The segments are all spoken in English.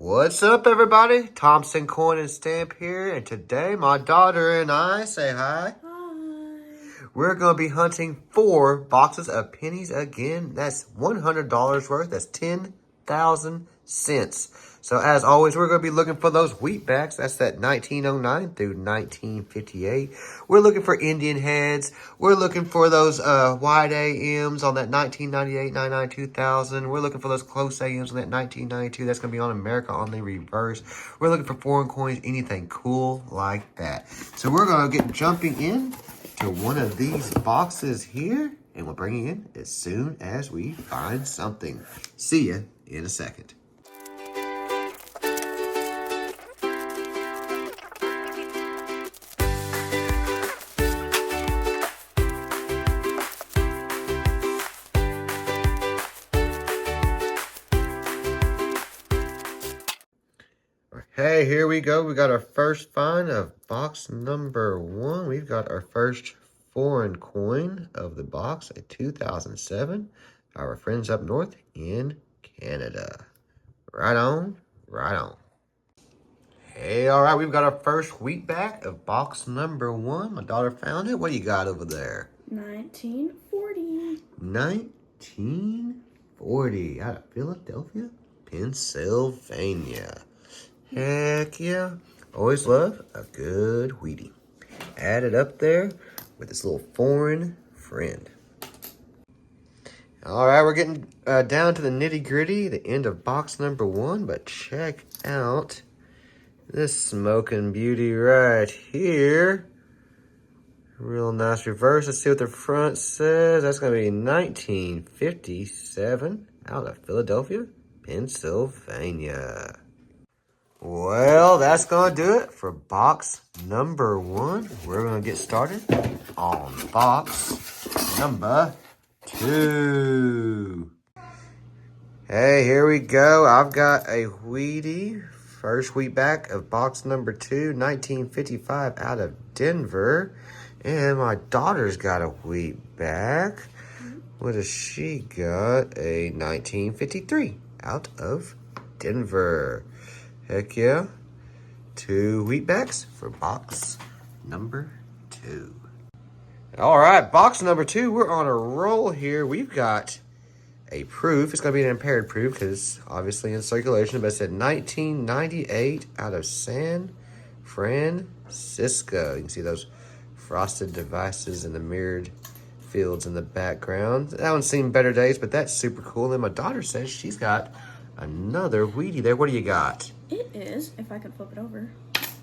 What's up, everybody? Thompson Coin and Stamp here, and today my daughter and I, say hi. Hi. We're going to be hunting 4 boxes of pennies again. That's $100 worth. That's 10,000 cents. So as always, we're going to be looking for those Wheatbacks. That's that 1909 through 1958. We're looking for Indian heads. We're looking for those wide AMs on that 1998, 99, 2000. We're looking for those close AMs on that 1992. That's going to be on America on the reverse. We're looking for foreign coins, anything cool like that. So we're going to get jumping in to one of these boxes here, and we'll bring you in as soon as we find something. See ya in a second. Hey, here we go. We got our first find of box number 1. We've got our first foreign coin of the box, a 2007. Our friends up north in Canada. Right on, right on. Hey, all right, we've got our first Wheatback of box number 1. My daughter found it. What do you got over there? 1940. 1940 out of Philadelphia, Pennsylvania. Heck yeah. Always love a good Wheatie. Add it up there with this little foreign friend. All right, we're getting down to the nitty gritty, the end of box number 1. But check out this smoking beauty right here. Real nice reverse. Let's see what the front says. That's going to be 1957 out of Philadelphia, Pennsylvania. Well, that's going to do it for box number 1. We're going to get started on box number 2. Hey, here we go. I've got a Wheatie. First Wheatback of box number 2, 1955 out of Denver. And my daughter's got a Wheatback. What has she got? A 1953 out of Denver. Heck yeah. 2 Wheatbacks for box number 2. All right, box number 2. We're on a roll here. We've got a proof. It's going to be an impaired proof because obviously in circulation, but it said 1998 out of San Francisco. You can see those frosted devices and the mirrored fields in the background. That one's seen better days, but that's super cool. And my daughter says she's got another Wheatie there. What do you got? It is, if I can flip it over.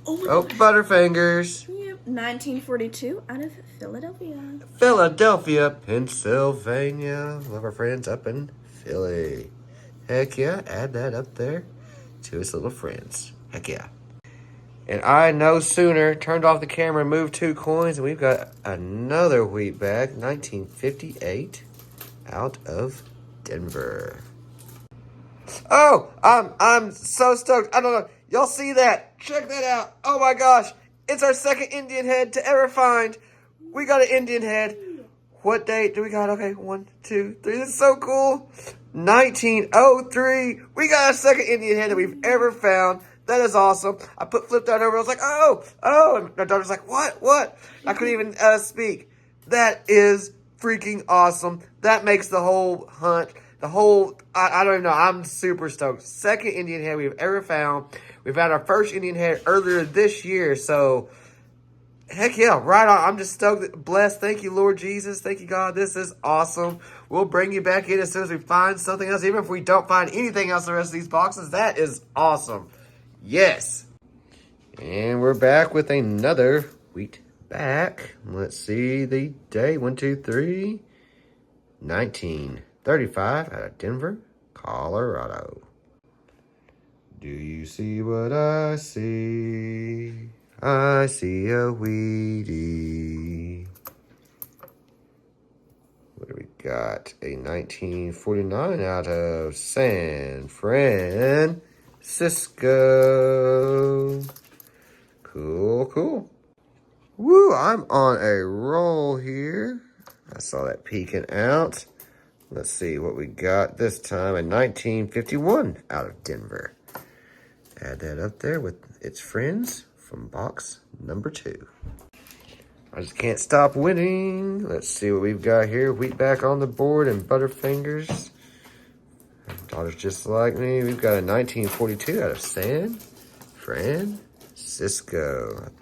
Oh, Butterfingers. Yep, 1942 out of Philadelphia. Philadelphia, Pennsylvania. Love our friends up in Philly. Heck yeah, add that up there to his little friends. Heck yeah. And I no sooner turned off the camera and moved 2 coins, and we've got another Wheatback, 1958 out of Denver. Oh, I'm so stoked. I don't know. Y'all see that? Check that out. Oh my gosh. It's our second Indian head to ever find. We got an Indian head. What date do we got? Okay, 1, 2, 3. This is so cool. 1903. We got a second Indian head that we've ever found. That is awesome. I flipped that over. I was like, oh. And my daughter's like, what? I couldn't even speak. That is freaking awesome. That makes the whole hunt, I don't even know. I'm super stoked. Second Indian head we've ever found. We've had our first Indian head earlier this year. So, heck yeah, right on. I'm just stoked, blessed. Thank you, Lord Jesus. Thank you, God. This is awesome. We'll bring you back in as soon as we find something else. Even if we don't find anything else in the rest of these boxes, that is awesome. Yes. And we're back with another Wheatback. Let's see the day. 1, 2, 3. 1935 out of Denver, Colorado. Do you see what I see? I see a Wheatie. What do we got? A 1949 out of San Francisco. Cool. Woo, I'm on a roll here. I saw that peeking out. Let's see what we got this time. A 1951 out of Denver. Add that up there with its friends from box number 2. I just can't stop winning. Let's see what we've got here. Wheatback on the board and Butterfingers. Daughter's just like me. We've got a 1942 out of San Francisco.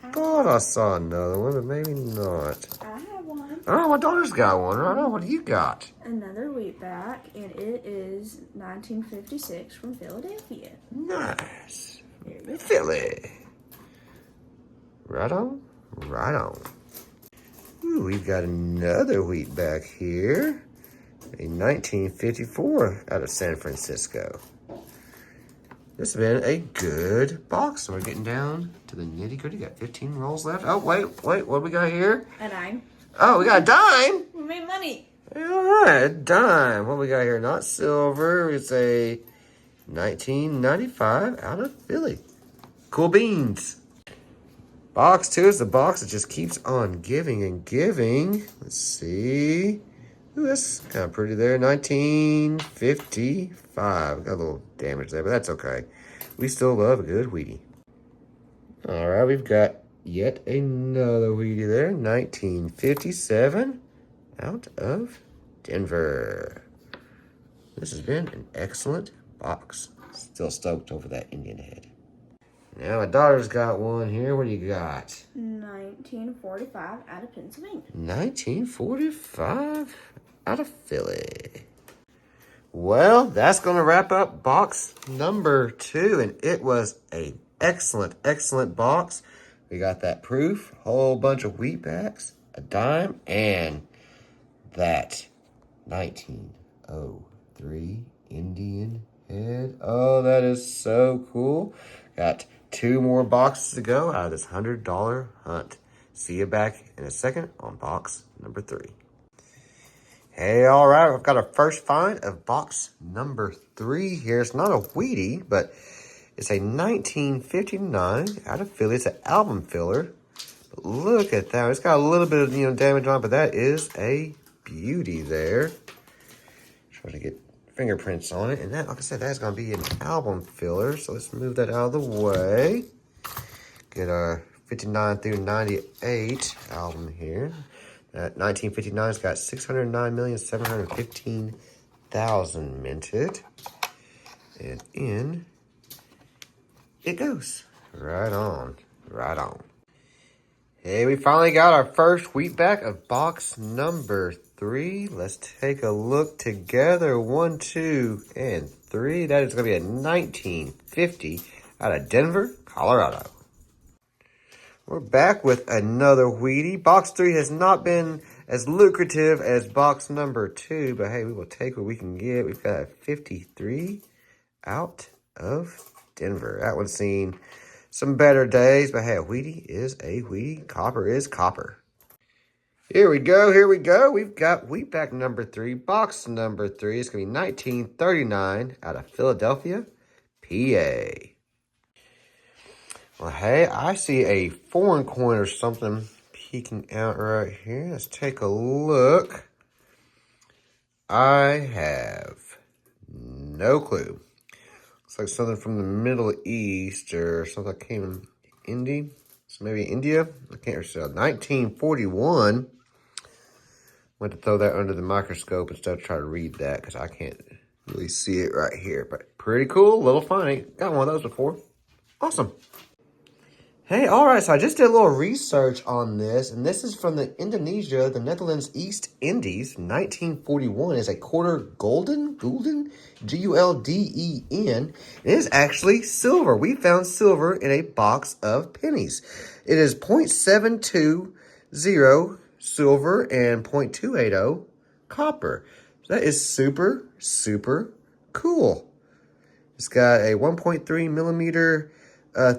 I thought I saw another one, but maybe not. I have one. Oh, my daughter's got one. Right on. What do you got? Another Wheatback, and it is 1956 from Philadelphia. Nice. Philly. Right on. Right on. Ooh, we've got another Wheatback here. A 1954 out of San Francisco. This has been a good box. So we're getting down to the nitty gritty. Got 15 rolls left. Oh, wait. What do we got here? A dime. Oh, we got a dime. We made money. All right, a dime. What we got here? Not silver. It's a 1995 out of Philly. Cool beans. Box 2 is the box that just keeps on giving and giving. Let's see. Ooh, that's kind of pretty there. 1955. Got a little damage there, but that's okay. We still love a good Wheatie. All right, we've got yet another Wheatie there. 1957 out of Denver. This has been an excellent box. Still stoked over that Indian head. Now my daughter's got one here. What do you got? 1945 out of Pennsylvania. 1945 out of Philly. Well, that's going to wrap up box number 2. And it was a excellent box. We got that proof, whole bunch of Wheatbacks, a dime, and that 1903 Indian head. Oh, that is so cool. Got 2 more boxes to go out of this $100 hunt. See you back in a second on box number 3. Hey, all right, I've got our first find of box number 3 here. It's not a Wheatie, but it's a 1959 out of Philly. It's an album filler. But look at that. It's got a little bit of damage on it, but that is a beauty there. Trying to get fingerprints on it. And that, like I said, that's going to be an album filler. So let's move that out of the way. Get our 59 through 98 album here. That 1959's got 609,715,000 minted. And in it goes. Right on. Right on. Hey, we finally got our first Wheatback of box number 3. Let's take a look together. 1, 2, and 3. That is going to be a 1950 out of Denver, Colorado. We're back with another Wheatie. Box 3 has not been as lucrative as box number 2, but hey, we will take what we can get. We've got a 53 out of Denver. That one's seen some better days, but hey, a Wheatie is a Wheatie. Copper is copper. Here we go. We've got Wheatback number 3, box number 3. It's going to be 1939 out of Philadelphia, PA. Well, hey, I see a foreign coin or something peeking out right here. Let's take a look. I have no clue. Looks like something from the Middle East or something that came in India. So maybe India? I can't recall. 1941. Went to throw that under the microscope instead of try to read that because I can't really see it right here. But pretty cool, little funny. Got one of those before. Awesome. Hey, all right, so I just did a little research on this, and this is from the Indonesia, the Netherlands East Indies, 1941. It's a quarter Gulden, G-U-L-D-E-N. It is actually silver. We found silver in a box of pennies. It is 0.720 silver and 0.280 copper. So that is super, super cool. It's got a 1.3 millimeter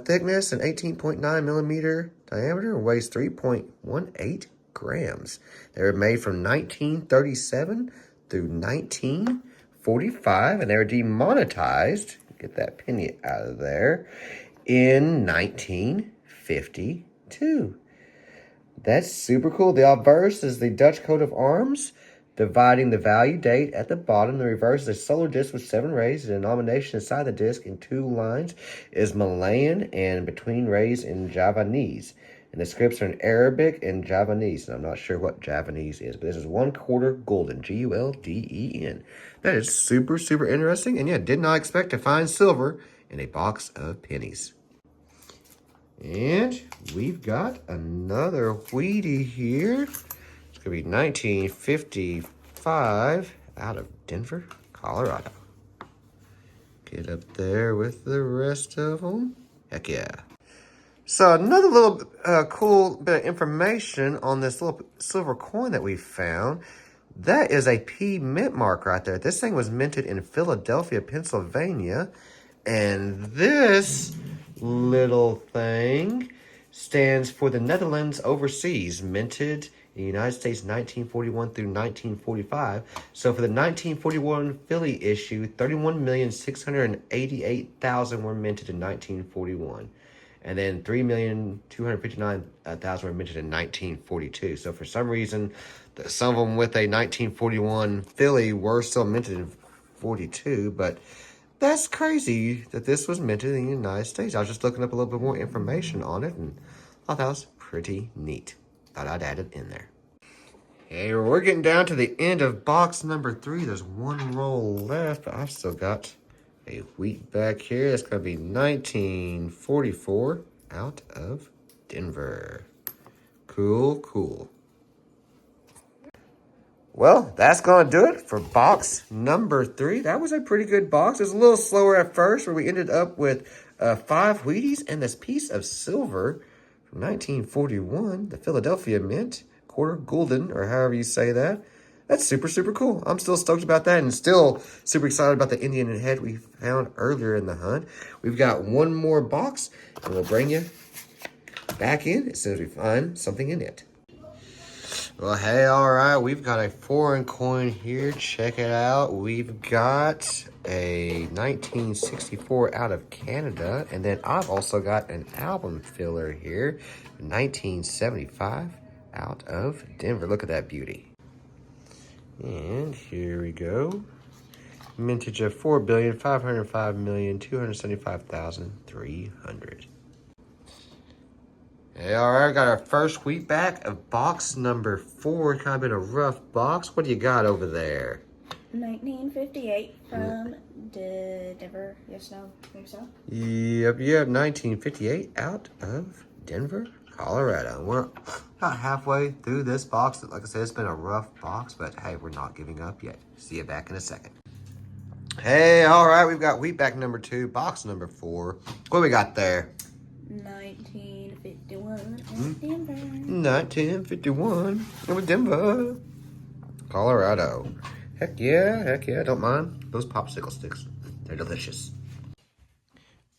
thickness and 18.9 millimeter diameter and weighs 3.18 grams. They were made from 1937 through 1945, and they were demonetized, get that penny out of there, in 1952. That's super cool. The obverse is the Dutch coat of arms. Dividing the value date at the bottom. The reverse is a solar disc with 7 rays. The denomination inside the disc in 2 lines is Malayan and between rays in Javanese. And the scripts are in Arabic and Javanese. And I'm not sure what Javanese is, but this is 1/4 gulden. Gulden. That is super, super interesting. And yeah, did not expect to find silver in a box of pennies. And we've got another Wheatie here. It's going to be 1955 out of Denver, Colorado. Get up there with the rest of them. Heck yeah. So another little cool bit of information on this little silver coin that we found. That is a P mint mark right there. This thing was minted in Philadelphia, Pennsylvania. And this little thing stands for the Netherlands Overseas, minted in the United States 1941 through 1945. So for the 1941 Philly issue, 31,688,000 were minted in 1941. And then 3,259,000 were minted in 1942. So for some reason, some of them with a 1941 Philly were still minted in 42. But that's crazy that this was minted in the United States. I was just looking up a little bit more information on it and thought that was pretty neat. Thought I'd add it in there. Hey, we're getting down to the end of box number 3. There's one roll left, but I've still got a Wheatback here. That's going to be 1944 out of Denver. Cool, cool. Well, that's going to do it for box number 3. That was a pretty good box. It was a little slower at first, where we ended up with 5 Wheaties and this piece of silver from 1941, the Philadelphia Mint, 1/4 gulden, or however you say that. That's super, super cool. I'm still stoked about that and still super excited about the Indian head we found earlier in the hunt. We've got one more box, and we'll bring you back in as soon as we find something in it. Well, hey, all right. We've got a foreign coin here. Check it out. We've got a 1964 out of Canada, and then I've also got an album filler here, 1975 out of Denver. Look at that beauty. And here we go. Mintage of 4,505,275,300. Hey, all right, got our first Wheatback of box number 4. Kind of been a rough box. What do you got over there? 1958 from Denver. Yes, no, I think so. Yep, 1958 out of Denver, Colorado. We're about halfway through this box. Like I said, it's been a rough box, but hey, we're not giving up yet. See you back in a second. Hey, all right, we've got Wheatback number 2, box number 4. What do we got there? 1951 in Denver. 1951 with Denver, Colorado. Heck yeah, don't mind those popsicle sticks. They're delicious.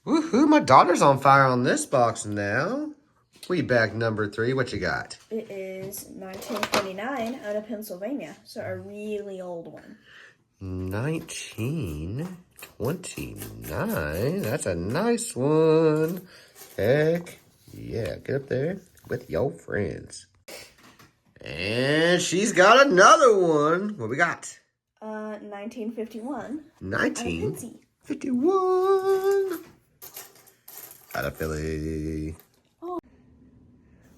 Woohoo, my daughter's on fire on this box now. Wheatback number 3, what you got? It is 1929 out of Pennsylvania, so a really old one. 1929, that's a nice one. Heck yeah, get up there with your friends. And she's got another one. What we got? 1951. 1951. Out of Philly. Oh.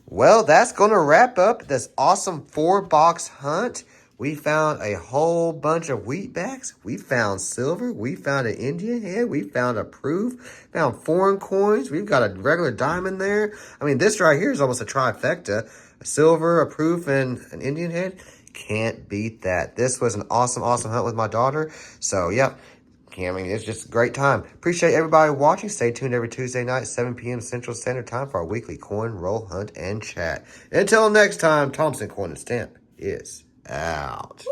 Well, that's going to wrap up this awesome 4-box hunt. We found a whole bunch of Wheatbacks. We found silver. We found an Indian head. We found a proof. Found foreign coins. We've got a regular diamond there. I mean, this right here is almost a trifecta. A silver, a proof, and an Indian head. Can't beat that. This was an awesome, awesome hunt with my daughter. So, yep. I mean, it's just a great time. Appreciate everybody watching. Stay tuned every Tuesday night, 7 p.m. Central Standard Time for our weekly coin roll, hunt, and chat. Until next time, Thompson Coin and Stamp is out.